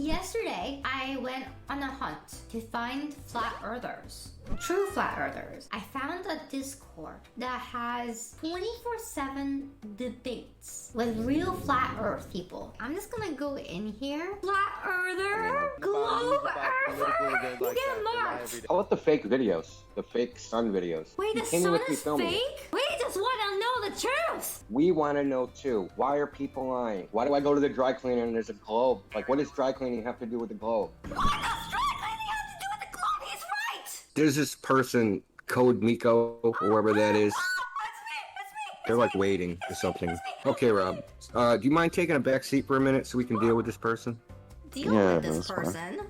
yesterday I went on a hunt to find flat earthers. True flat earthers. I found a Discord that has 24/7 debates with real flat earth people. I'm just gonna go in here. Flat earther, globe earther, you get marked. How about the fake videos? The fake sun videos. Wait, the sun is fake? We just want to know the truth. We want to know too. Why are people lying? Why do I go to the dry cleaner and there's a globe? Like, what does dry cleaning have to do with the globe? What does dry cleaning have to do with the globe? He's right. There's this person, CodeMiko, whoever that is. They're like waiting or something. Okay, Rob. Do you mind taking a back seat for a minute so we can deal with this person? Deal with this person?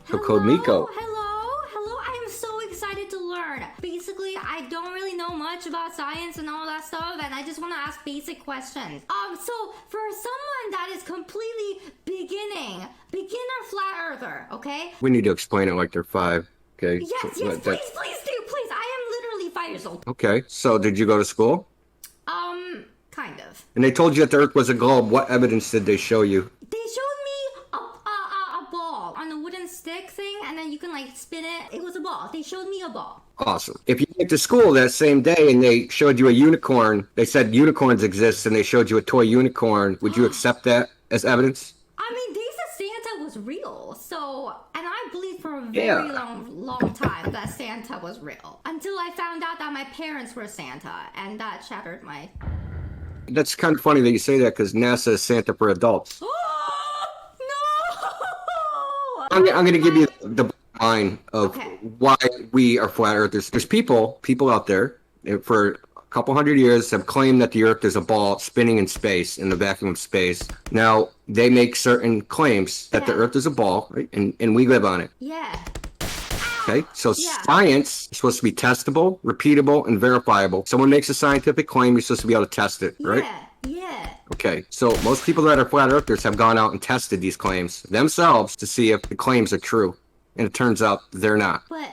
So CodeMiko. Hello, I am so excited to learn. Basically, I don't really know much about science and all that stuff, and I just want to ask basic questions. So for someone that is completely beginner flat earther, okay? We need to explain it like they're 5, okay? Yes, please do, please. I am literally 5 years old. Okay, so did you go to school? Kind of. And they told you that the Earth was a globe. What evidence did they show you? They showed me a ball on a wooden stick thing, and then you can like spin it. It was a ball. They showed me a ball. Awesome. If you went to school that same day and they showed you a unicorn, they said unicorns exist, and they showed you a toy unicorn, would you accept that as evidence? I mean, they said Santa was real, so, and I believed for a very long time that Santa was real. Until I found out that my parents were Santa, and that shattered my... That's kind of funny that you say that, because NASA is Santa for adults. No! I'm going to give you the line of why we are flat earthers. There's people out there for a couple hundred years have claimed that the Earth is a ball spinning in space, in the vacuum of space. Now, they make certain claims that the Earth is a ball, right? And we live on it. Yeah. Okay, so science is supposed to be testable, repeatable, and verifiable. Someone makes a scientific claim, you're supposed to be able to test it, right? Yeah. Okay, so most people that are flat earthers have gone out and tested these claims themselves to see if the claims are true. And it turns out they're not. But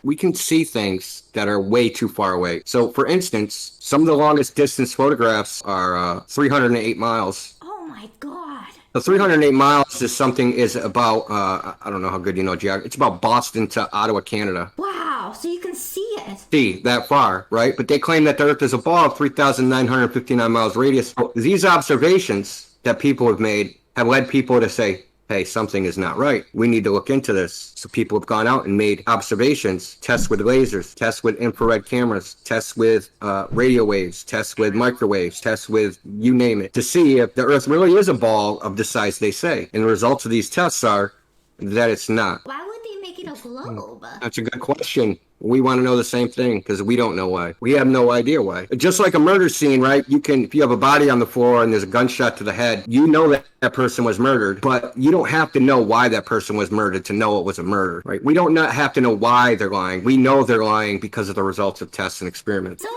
we can see things that are way too far away. So, for instance, some of the longest distance photographs are 308 miles. Oh my God. The 308 miles is about, I don't know how good you know geography. It's about Boston to Ottawa, Canada. Wow, so you can see it. See, that far, right? But they claim that the Earth is a ball of 3,959 miles radius. So these observations that people have made have led people to say, hey, something is not right. We need to look into this. So people have gone out and made observations, tests with lasers, tests with infrared cameras, tests with radio waves, tests with microwaves, tests with you name it, to see if the Earth really is a ball of the size they say. And the results of these tests are that it's not. Why would they make it a globe? That's a good question. We want to know the same thing because we don't know why. We have no idea why. Just like a murder scene, right? If you have a body on the floor and there's a gunshot to the head, you know that that person was murdered, but you don't have to know why that person was murdered to know it was a murder, right? We don't have to know why they're lying. We know they're lying because of the results of tests and experiments. So,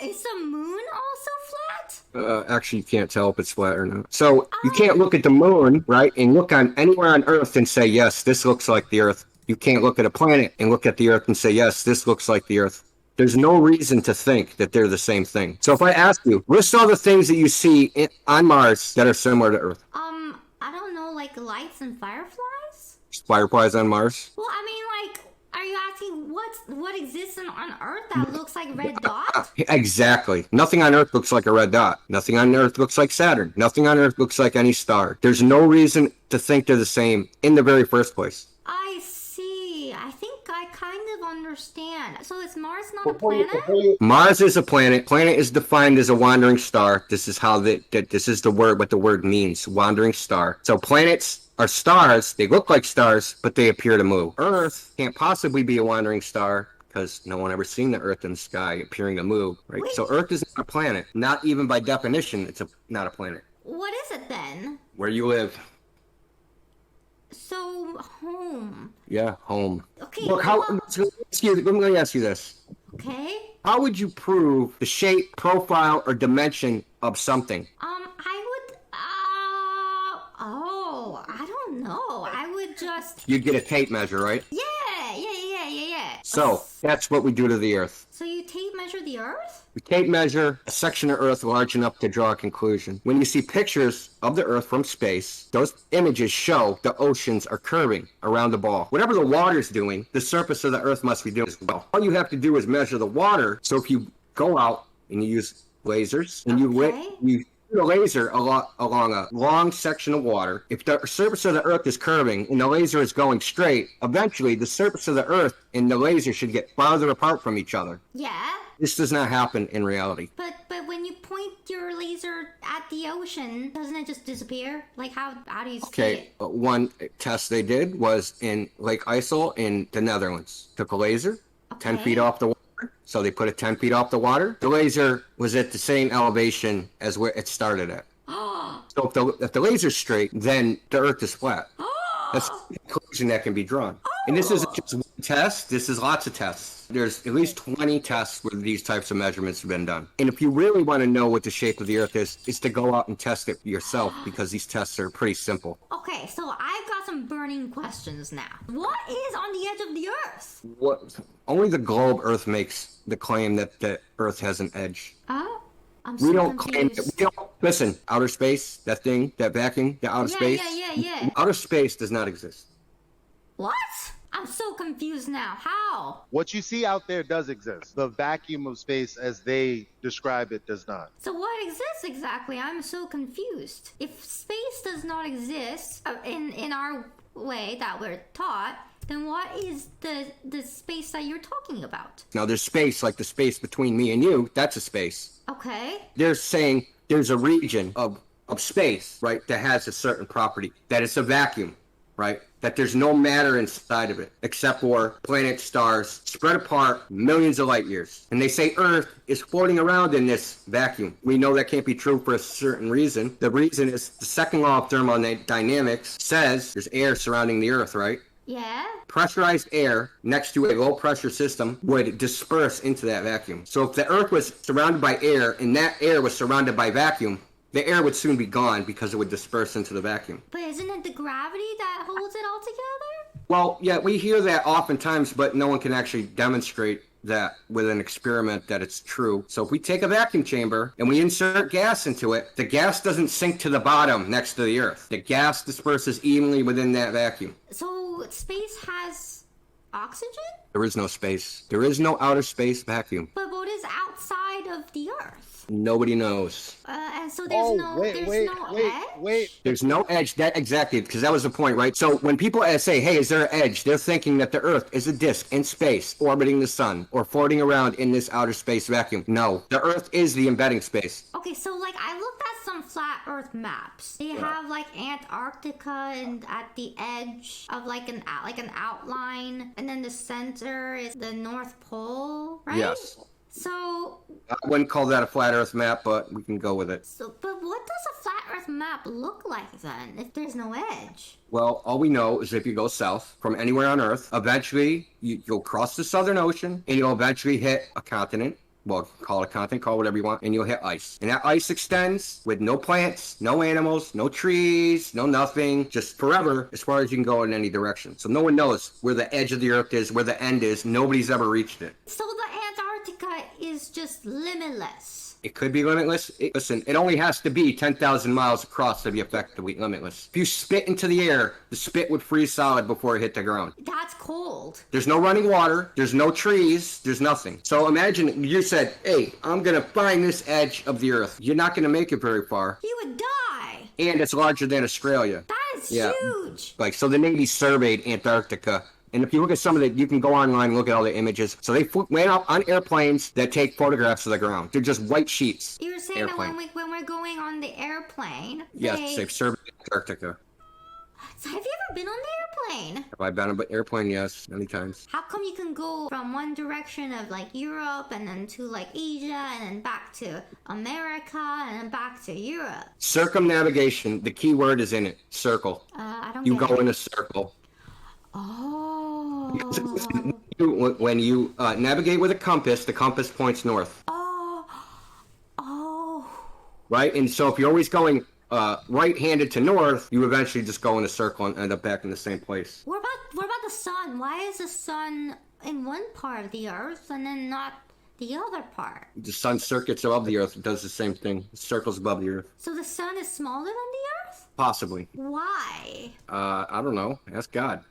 is the moon also flat? Actually, you can't tell if it's flat or not. So you can't look at the moon, right? And look on anywhere on Earth and say, yes, this looks like the Earth. You can't look at a planet and look at the Earth and say, yes, this looks like the Earth. There's no reason to think that they're the same thing. So if I ask you, list all the things that you see on Mars that are similar to Earth. I don't know, like lights and fireflies? Fireflies on Mars? Well, I mean, like, are you asking what exists on Earth that looks like red dot? Exactly. Nothing on Earth looks like a red dot. Nothing on Earth looks like Saturn. Nothing on Earth looks like any star. There's no reason to think they're the same in the very first place. I see. I think I kind of understand. So is Mars not a planet? Mars is a planet. Planet is defined as a wandering star. This is how this is the word, what the word means, wandering star. So planets are stars. They look like stars, but they appear to move. Earth can't possibly be a wandering star because no one ever seen the Earth in the sky appearing to move, right? Wait. So Earth is not a planet. Not even by definition, it's not a planet. What is it then? Where you live. So, home. Yeah, home. Okay. Look, let me ask you this. Okay. How would you prove the shape, profile, or dimension of something? I would, I don't know. I would just... You'd get a tape measure, right? Yeah. So, that's what we do to the Earth. So you tape measure the Earth? We can't measure a section of Earth large enough to draw a conclusion. When you see pictures of the Earth from space, those images show the oceans are curving around the ball. Whatever the water's doing, the surface of the Earth must be doing as well. All you have to do is measure the water. So if you go out and you use lasers and you shoot a laser along a long section of water, if the surface of the Earth is curving and the laser is going straight, eventually the surface of the Earth and the laser should get farther apart from each other. Yeah. This does not happen in reality. But when you point your laser at the ocean, doesn't it just disappear? Like how do you see it? One test they did was in Lake IJssel in the Netherlands. Took a laser, 10 feet off the water. So they put it 10 feet off the water. The laser was at the same elevation as where it started at. So if the laser's straight, then the Earth is flat. That's the conclusion that can be drawn. And this isn't just one test. This is lots of tests. There's at least 20 tests where these types of measurements have been done. And if you really want to know what the shape of the Earth is to go out and test it yourself, because these tests are pretty simple. Okay, so I've got some burning questions now. What is on the edge of the Earth? Only the globe Earth makes the claim that the Earth has an edge. Oh, I'm We so don't confused. claim. We don't listen. Outer space, that thing, that vacuum, the outer space. Yeah. Outer space does not exist. What? I'm so confused now. How? What you see out there does exist. The vacuum of space, as they describe it, does not. So what exists exactly? I'm so confused. If space does not exist in our way that we're taught, then what is the space that you're talking about? Now, there's space, like the space between me and you. That's a space. Okay. They're saying there's a region of space, right, that has a certain property. That it's a vacuum, right? That there's no matter inside of it, except for planets, stars, spread apart millions of light years. And they say Earth is floating around in this vacuum. We know that can't be true for a certain reason. The reason is the second law of thermodynamics says there's air surrounding the Earth, right? Yeah. Pressurized air next to a low pressure system would disperse into that vacuum. So if the Earth was surrounded by air and that air was surrounded by vacuum, the air would soon be gone because it would disperse into the vacuum. But isn't it the gravity that holds it all together? Well, yeah, we hear that oftentimes, but no one can actually demonstrate that with an experiment that it's true. So if we take a vacuum chamber and we insert gas into it, the gas doesn't sink to the bottom next to the Earth. The gas disperses evenly within that vacuum. So space has oxygen? There is no space. There is no outer space vacuum. But what is outside of the Earth? Nobody knows. And so there's no edge? There's no edge. That exactly, because that was the point, right? So when people say, hey, is there an edge? They're thinking that the Earth is a disk in space orbiting the sun or floating around in this outer space vacuum. No, the Earth is the embedding space. Okay, so like I looked at some flat Earth maps. They have like Antarctica and at the edge of like an outline, and then the center is the North Pole, right? Yes. So I wouldn't call that a flat Earth map, but we can go with it. But what does a flat Earth map look like then, if there's no edge? Well, all we know is if you go south from anywhere on Earth, eventually you'll cross the Southern Ocean and you'll eventually hit a continent. Well, call it a continent, call it whatever you want, and you'll hit ice. And that ice extends with no plants, no animals, no trees, no nothing, just forever as far as you can go in any direction. So no one knows where the edge of the Earth is, where the end is. Nobody's ever reached it. So the Antarctica is just limitless. It could be limitless. Listen, it only has to be 10,000 miles across to be effectively limitless. If you spit into the air, the spit would freeze solid before it hit the ground. That's cold. There's no running water. There's no trees. There's nothing. So imagine you said, hey, I'm going to find this edge of the Earth. You're not going to make it very far. You would die. And it's larger than Australia. That is huge. Like, so the Navy surveyed Antarctica. And if you look at some of the, you can go online and look at all the images. So they went up on airplanes that take photographs of the ground. They're just white sheets. You're saying that when we're going on the airplane, yes, they've surveyed Antarctica. So have you ever been on the airplane? Have I been on an airplane? Yes, many times. How come you can go from one direction of like Europe and then to like Asia and then back to America and then back to Europe? Circumnavigation. The key word is in it. Circle. I don't You get go it. in a circle. Oh. When you navigate with a compass, the compass points north. Oh. Right? And so if you're always going right-handed to north, you eventually just go in a circle and end up back in the same place. What about the sun? Why is the sun in one part of the Earth and then not The other part. The sun circuits above the Earth. It does the same thing. It circles above the Earth. So the sun is smaller than the Earth? Possibly. Why? I don't know. Ask God.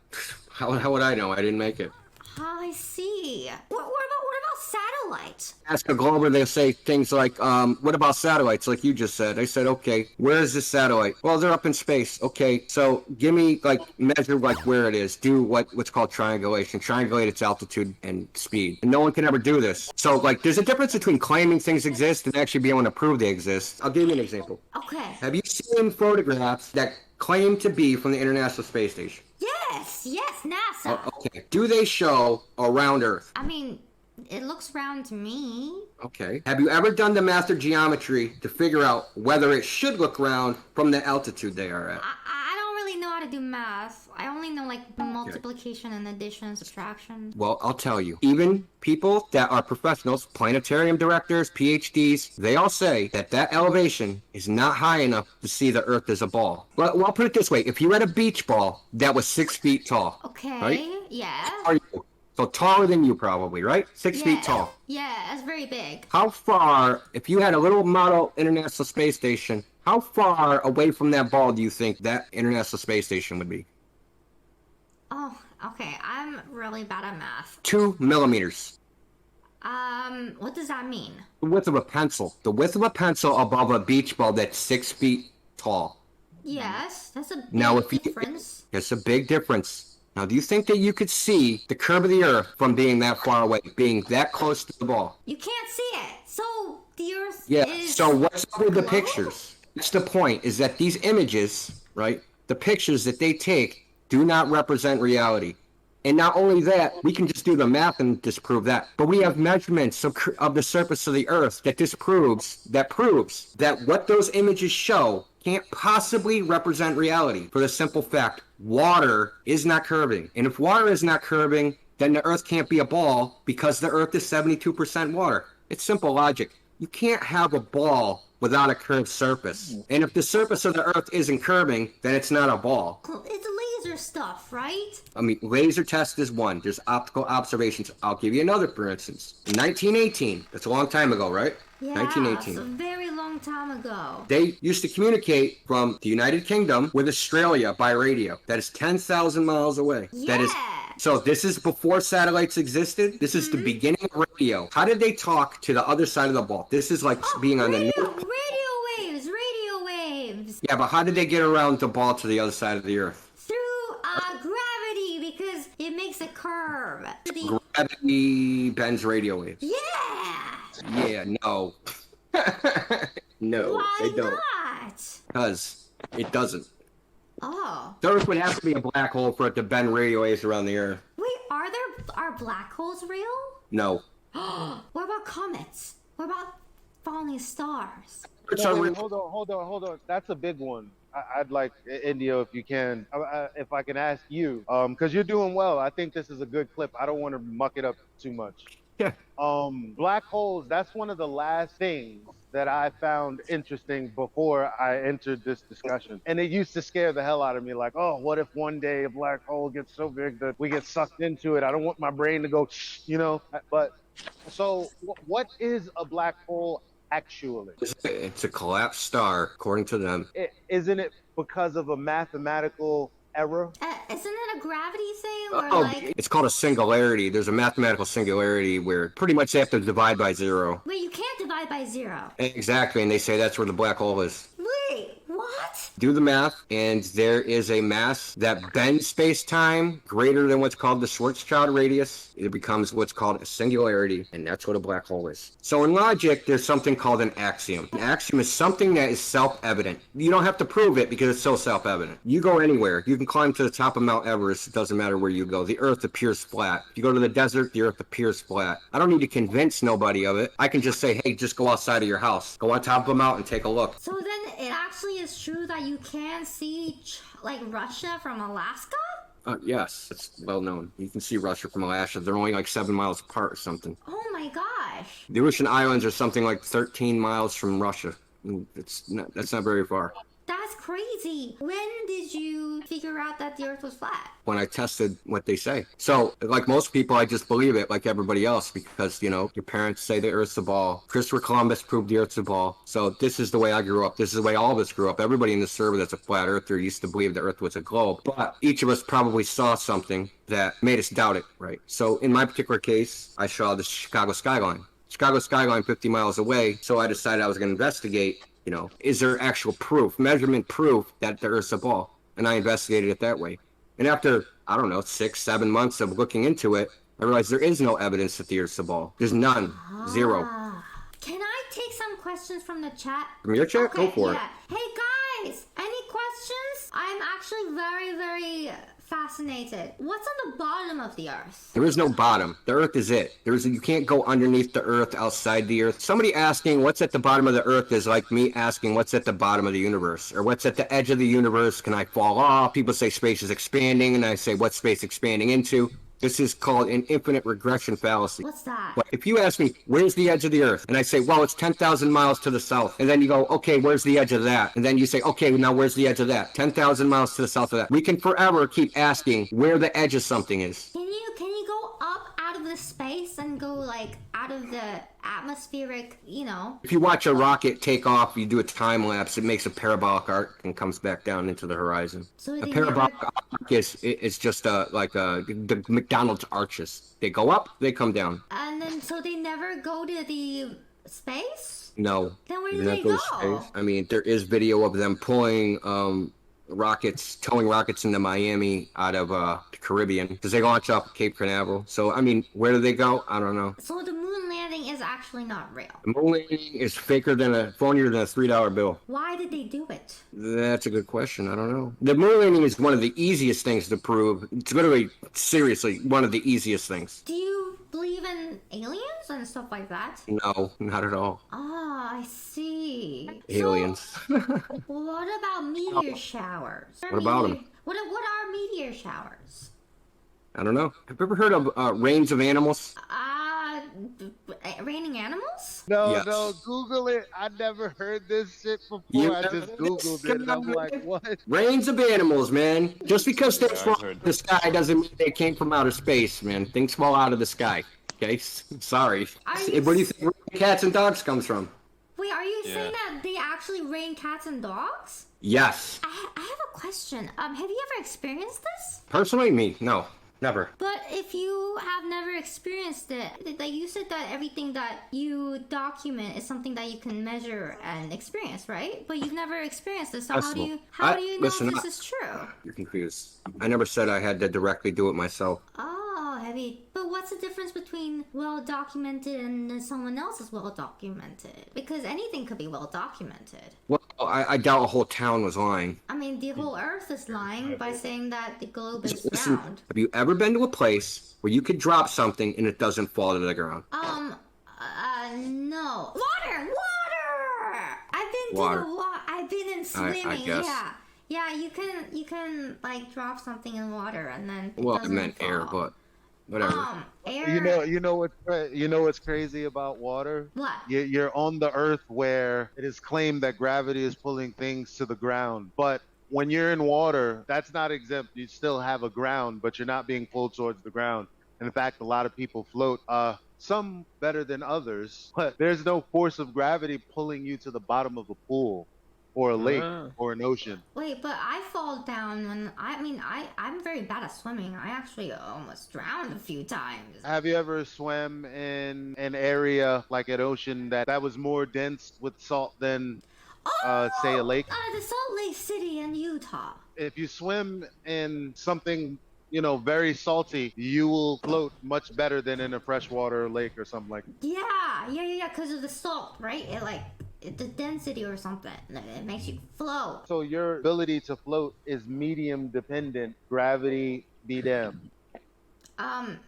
How would I know? I didn't make it. Oh, I see. What about satellites? Ask a glober, they'll say things like, what about satellites, like you just said? I said, okay, where is this satellite? Well, they're up in space. Okay, so give me, like, measure, like, where it is. Do what's called triangulation. Triangulate its altitude and speed. And no one can ever do this. So, like, there's a difference between claiming things exist and actually being able to prove they exist. I'll give you an example. Okay. Have you seen photographs that claim to be from the International Space Station? Yes, NASA. Okay. Do they show a round Earth? I mean, it looks round to me. Okay. Have you ever done the math or geometry to figure out whether it should look round from the altitude they are at? I don't really know how to do math. I only know like multiplication and addition and subtraction. Well, I'll tell you. Even people that are professionals, planetarium directors, PhDs, they all say that elevation is not high enough to see the Earth as a ball. Well, I'll put it this way. If you had a beach ball that was 6 feet tall, Okay, right? yeah. How are you? So taller than you probably, right? 6 feet tall. Yeah, that's very big. How far, if you had a little model International Space Station, how far away from that ball do you think that International Space Station would be? Oh, okay. I'm really bad at math. 2 millimeters. What does that mean? The width of a pencil. The width of a pencil above a beach ball that's 6 feet tall. Yes, that's a big Now, if difference. It's a big difference. Now, do you think that you could see the curve of the Earth from being that far away, being that close to the ball? You can't see it. So the Earth Yeah, is so what's up with the globe? pictures? That's the point, is that these images, right, the pictures that they take do not represent reality. And not only that, we can just do the math and disprove that, but we have measurements of the surface of the Earth that proves that what those images show can't possibly represent reality, for the simple fact water is not curving. And if water is not curving, then the Earth can't be a ball, because the Earth is 72% water. It's simple logic. You can't have a ball without a curved surface. And if the surface of the Earth isn't curving, then it's not a ball. It's laser stuff, right? I mean, laser test is one. There's optical observations. I'll give you another, for instance. In 1918, that's a long time ago, right? Yeah, 1918. it's a very long time ago. They used to communicate from the United Kingdom with Australia by radio. That is 10,000 miles away. Yeah. So this is before satellites existed. This is the beginning of radio. How did they talk to the other side of the ball? This is like being on the north. Radio waves. Yeah, but how did they get around the ball to the other side of the Earth? Through gravity, because it makes a curve. Gravity bends radio waves. Yeah. Yeah, no. No, Why they don't. not? Because it doesn't. Oh. The Earth would have to be a black hole for it to bend radio waves around the Earth. Wait, are black holes real? No. What about comets? What about falling stars? Hold on. That's a big one. I'd like, Indio, if you can, if I can ask you, because you're doing well. I think this is a good clip. I don't want to muck it up too much. Yeah. Black holes, that's one of the last things that I found interesting before I entered this discussion. And it used to scare the hell out of me, like, oh, what if one day a black hole gets so big that we get sucked into it? I don't want my brain to go, you know. But so what is a black hole actually? It's a collapsed star, according to them. Isn't it because of a mathematical error? Isn't it a gravity thing? Or It's called a singularity. There's a mathematical singularity where pretty much they have to divide by 0. Wait, you can't divide by 0. Exactly, and they say that's where the black hole is. Wait, what? Do the math, and there is a mass that bends space-time greater than what's called the Schwarzschild radius. It becomes what's called a singularity, and that's what a black hole is. So in logic, there's something called an axiom. An axiom is something that is self-evident. You don't have to prove it because it's so self-evident. You go anywhere. You can climb to the top of Mount Everest. It doesn't matter where you go. The Earth appears flat. If you go to the desert, the Earth appears flat. I don't need to convince nobody of it. I can just say, hey, just go outside of your house. Go on top of a mountain, take a look. So then it actually is true that you can see like Russia from Alaska? Yes, it's well known. You can see Russia from Alaska. They're only like 7 miles apart or something. Oh my gosh. The Aleutian Islands are something like 13 miles from Russia. That's not very far. That's crazy. When did you figure out that the Earth was flat? When I tested what they say. So, like most people, I just believe it like everybody else because, you know, your parents say the Earth's a ball. Christopher Columbus proved the Earth's a ball. So this is the way I grew up. This is the way all of us grew up. Everybody in the server that's a flat earther used to believe the Earth was a globe. But each of us probably saw something that made us doubt it, right? So in my particular case, I saw the Chicago skyline. Chicago skyline 50 miles away. So I decided I was going to investigate, you know, is there actual proof, measurement proof that the Earth's a ball? And I investigated it that way. And after, I don't know, 6-7 months of looking into it, I realized there is no evidence that the Earth's a ball. There's none. Zero. Can I take some questions from the chat? From your chat? Go for it. Hey guys, any questions? I'm actually very, very fascinated. What's on the bottom of the Earth? There is no bottom. The Earth is it. You can't go underneath the Earth, outside the Earth. Somebody asking what's at the bottom of the Earth is like me asking what's at the bottom of the universe, or what's at the edge of the universe. Can I fall off? People say space is expanding, and I say what's space expanding into? This is called an infinite regression fallacy. What's that? But if you ask me, where's the edge of the Earth? And I say, well, it's 10,000 miles to the south. And then you go, okay, where's the edge of that? And then you say, okay, now where's the edge of that? 10,000 miles to the south of that. We can forever keep asking where the edge of something is. Can you go up out of the space and go like out of the atmospheric, you know? If you watch a rocket take off, you do a time lapse, it makes a parabolic arc and comes back down into the horizon. So A parabolic arc is just like the McDonald's arches. They go up, they come down. And then, so they never go to the space? No. Then where do They're they not go? to space. I mean, there is video of them pulling towing rockets into Miami out of the Caribbean because they launch off Cape Canaveral. So, I mean, where do they go? I don't know. So the moon landing is actually not real. The moon landing is phonier than a $3 bill. Why did they do it? That's a good question. I don't know. The moon landing is one of the easiest things to prove. It's literally, seriously, one of the easiest things. Do you believe in aliens and stuff like that? No, not at all. Ah, I see. Aliens. So, what about meteor showers? What about them? What are meteor showers? I don't know. Have you ever heard of rains of animals? Raining animals? No, Yes. no, Google it. I never heard this shit before. You I never just heard Googled this? it and I'm like, what? Rains of animals, man. Just because things Yeah, fall I've out heard of the sky doesn't mean they came from outer space, man. Things fall out of the sky. Okay? Sorry. Are you Where do you think raining cats and dogs comes from? Wait, are you Yeah. saying that they actually rain cats and dogs? Yes. I have a question. Have you ever experienced this? Personally, me, no. Never. But if you have never experienced it, like you said that everything that you document is something that you can measure and experience, right? But you've never experienced it, so how do Possible. you know Listen, if this is true? You're confused. I never said I had to directly do it myself. Oh, heavy. But what's the difference between well documented and someone else is well documented? Because anything could be well documented. Well, I doubt a whole town was lying. I mean, the whole Earth is lying by saying that the globe is Listen, round. have you ever been to a place where you could drop something and it doesn't fall to the ground? No. Water! I've been Water. to the water. I've been in swimming. guess. Yeah. Yeah, you can like drop something in water and then it Well, I doesn't meant air, fall. but whatever. Air. You know what's crazy about water? What? You're on the earth where it is claimed that gravity is pulling things to the ground, but when you're in water, that's not exempt. You still have a ground, but you're not being pulled towards the ground. In fact, a lot of people float, some better than others, but there's no force of gravity pulling you to the bottom of a pool or a lake or an ocean. Wait, but I fall down when I'm very bad at swimming. I actually almost drowned a few times. Have you ever swam in an area like an ocean that was more dense with salt than, say, a lake? The Salt Lake City in Utah. If you swim in something, very salty, you will float much better than in a freshwater lake or something like that. Yeah, because of the salt, right? The density or something. It makes you float. So your ability to float is medium dependent. Gravity be damned. I'm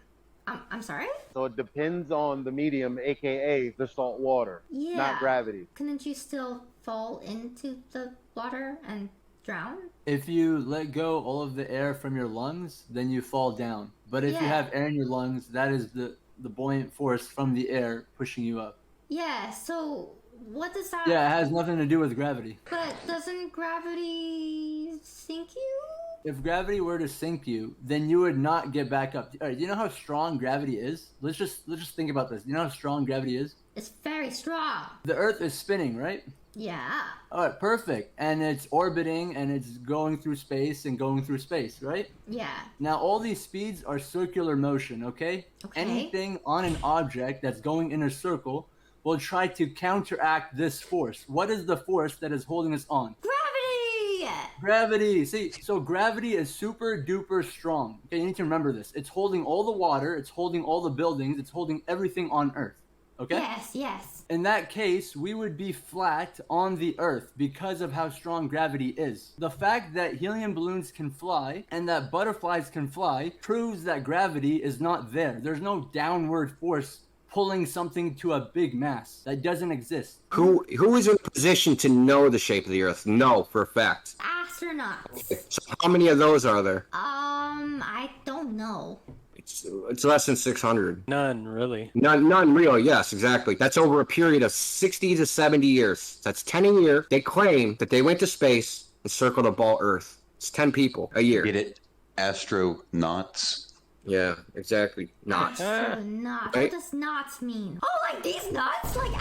sorry? So it depends on the medium, aka the salt water, Yeah. not gravity. Couldn't you still fall into the water and drown? If you let go all of the air from your lungs, then you fall down. But if you Yeah. have air in your lungs, that is the buoyant force from the air pushing you up. Yeah, so what does that? Yeah, it has nothing to do with gravity. But doesn't gravity sink you? If gravity were to sink you, then you would not get back up. All right, you know how strong gravity is? Let's just think about this. You know how strong gravity is? It's very strong. The Earth is spinning, right? Yeah. All right, perfect. And it's orbiting and it's going through space and going through space, right? Yeah. Now, all these speeds are circular motion, okay? Okay. Anything on an object that's going in a circle will try to counteract this force. What is the force that is holding us on? Gravity! Gravity. See, so gravity is super duper strong. Okay, you need to remember this. It's holding all the water, it's holding all the buildings, it's holding everything on Earth. Okay? Yes, yes. In that case, we would be flat on the Earth because of how strong gravity is. The fact that helium balloons can fly and that butterflies can fly proves that gravity is not there. There's no downward force pulling something to a big mass. That doesn't exist. Who is in a position to know the shape of the Earth? No, for a fact. Astronauts. So how many of those are there? I don't know. It's less than 600. None, really. None real, yes, exactly. That's over a period of 60 to 70 years. That's 10 a year. They claim that they went to space and circled a ball Earth. It's 10 people a year. Get it? Astronauts. Yeah, exactly. Knots. Astronauts. Right? What does knots mean? Oh, like these nuts? Like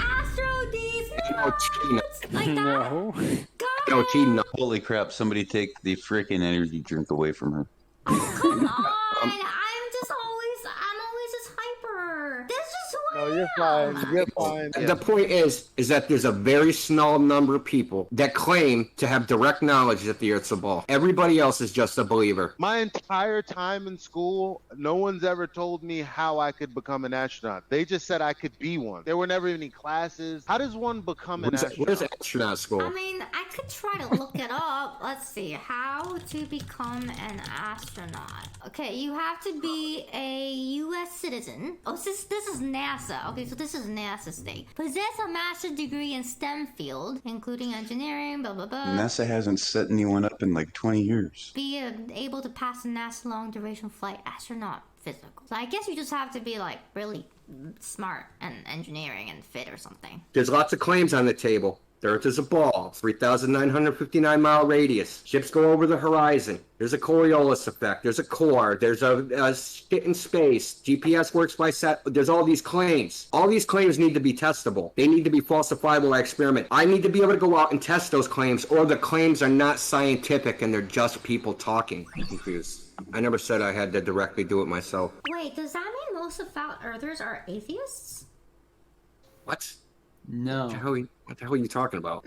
these nuts? Like that? No. Got No, it. cheating. No. Holy crap, somebody take the freaking energy drink away from her. Come on. I'm always just hyper. That's just who I No, am. you're fine. You're fine. The point is that there's a very small number of people that claim to have direct knowledge that the Earth's a ball. Everybody else is just a believer. My entire time in school, no one's ever told me how I could become an astronaut. They just said I could be one. There were never any classes. How does one become an astronaut? Where's astronaut school? I mean, I could try to look it up. Let's see. How to become an astronaut. Okay, you have to be a U.S. citizen. Oh, this is NASA. Okay, so this is NASA's thing. Possess a master's degree in STEM field, including engineering, blah, blah, blah. NASA hasn't set anyone up in like 20 years. Be able to pass a NASA long duration flight astronaut physical. So I guess you just have to be like really smart and engineering and fit or something. There's lots of claims on the table. The Earth is a ball, 3,959 mile radius. Ships go over the horizon. There's a Coriolis effect. There's a core. There's a shit in space. GPS works by set. There's all these claims. All these claims need to be testable. They need to be falsifiable by experiment. I need to be able to go out and test those claims, or the claims are not scientific and they're just people talking. I'm confused. I never said I had to directly do it myself. Wait, does that mean most of flat earthers are atheists? What? No. What the hell are you talking about?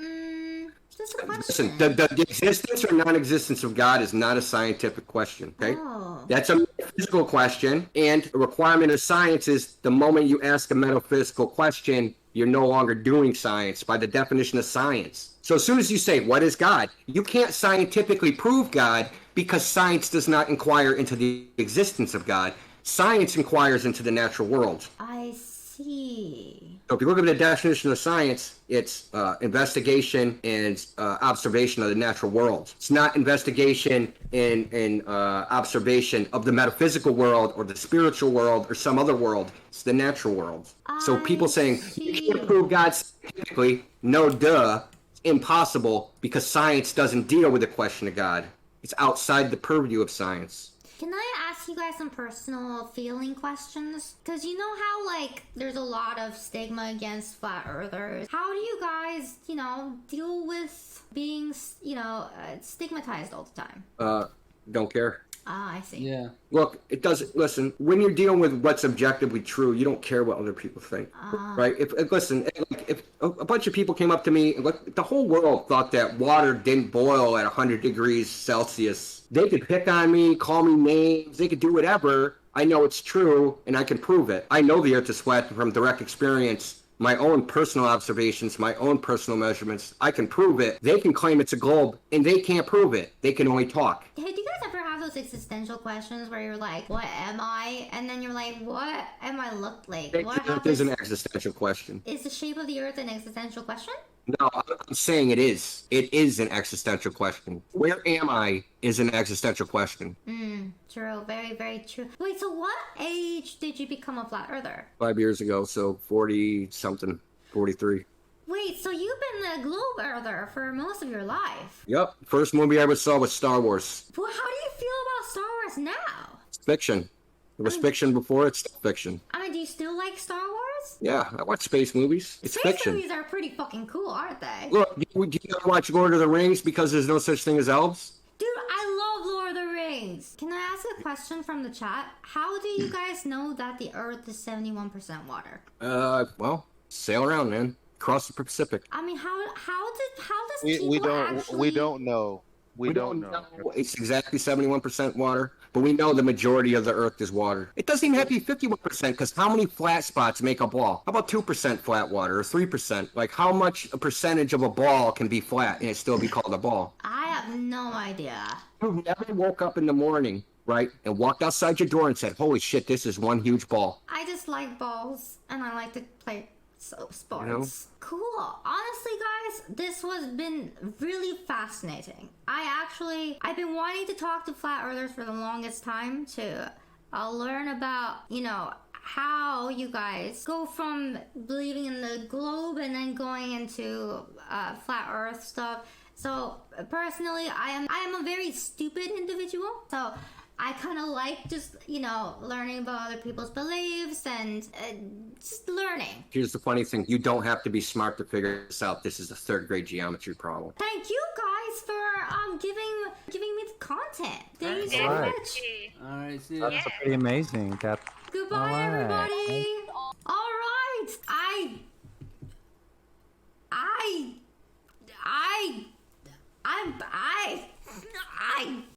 Just a question. Listen, the existence or non-existence of God is not a scientific question, okay? Oh. That's a metaphysical question, and a requirement of science is the moment you ask a metaphysical question, you're no longer doing science by the definition of science. So as soon as you say, what is God? You can't scientifically prove God because science does not inquire into the existence of God. Science inquires into the natural world. I see. So if you look at the definition of science, it's investigation and observation of the natural world. It's not investigation and observation of the metaphysical world or the spiritual world or some other world. It's the natural world. So people saying, you can't prove God scientifically, no duh, it's impossible because science doesn't deal with the question of God. It's outside the purview of science. Can I ask you guys some personal feeling questions? Because you know how, like, there's a lot of stigma against flat earthers. How do you guys, deal with being, stigmatized all the time? Don't care. Ah, I see. Yeah. Look, it doesn't. Listen, when you're dealing with what's objectively true, you don't care what other people think, right? If a bunch of people came up to me, and look, the whole world thought that water didn't boil at 100 degrees Celsius. They could pick on me, call me names, they could do whatever. I know it's true, and I can prove it. I know the Earth is flat from direct experience. My own personal observations, my own personal measurements. I can prove it. They can claim it's a globe, and they can't prove it. They can only talk. Hey, do you guys ever have those existential questions where you're like, what am I? And then you're like, what am I look like? What It is an existential question. Is the shape of the earth an existential question? No, I'm saying it is. It is an existential question. Where am I is an existential question. True. Very, very true. Wait, so what age did you become a flat earther? 5 years ago, so 40-something, 43. Wait, so you've been a globe earther for most of your life? Yep. First movie I ever saw was Star Wars. Well, how do you feel about Star Wars now? It's fiction. It was fiction before, it's still fiction. I mean, do you still like Star Wars? Yeah, I watch space movies. It's Space fiction. movies are pretty fucking cool, aren't they? Look, do you not watch Lord of the Rings because there's no such thing as elves? Dude, I love Lord of the Rings. Can I ask a question from the chat? How do you guys know that the Earth is 71% water? Well, sail around, man. Cross the Pacific. I mean, how does We people don't actually... we don't know. We don't know. It's exactly 71% water, but we know the majority of the Earth is water. It doesn't even have to be 51%, because how many flat spots make a ball? How about 2% flat water, or 3%? Like, how much a percentage of a ball can be flat and it still be called a ball? I have no idea. You've never woke up in the morning, right, and walked outside your door and said, holy shit, this is one huge ball. I just like balls, and I like to play sports. You know? Cool. Honestly, guys, this has been really fascinating. I've been wanting to talk to flat earthers for the longest time to learn about, you know, how you guys go from believing in the globe and then going into flat earth stuff. So personally, I am a very stupid individual. So I kind of like just, you know, learning about other people's beliefs and just learning. Here's the funny thing. You don't have to be smart to figure this out. This is a third grade geometry problem. Thank you guys for giving me the content. Thank you so Alright. much. All right, see That's ya. pretty amazing, Cap. Goodbye, Alright. everybody.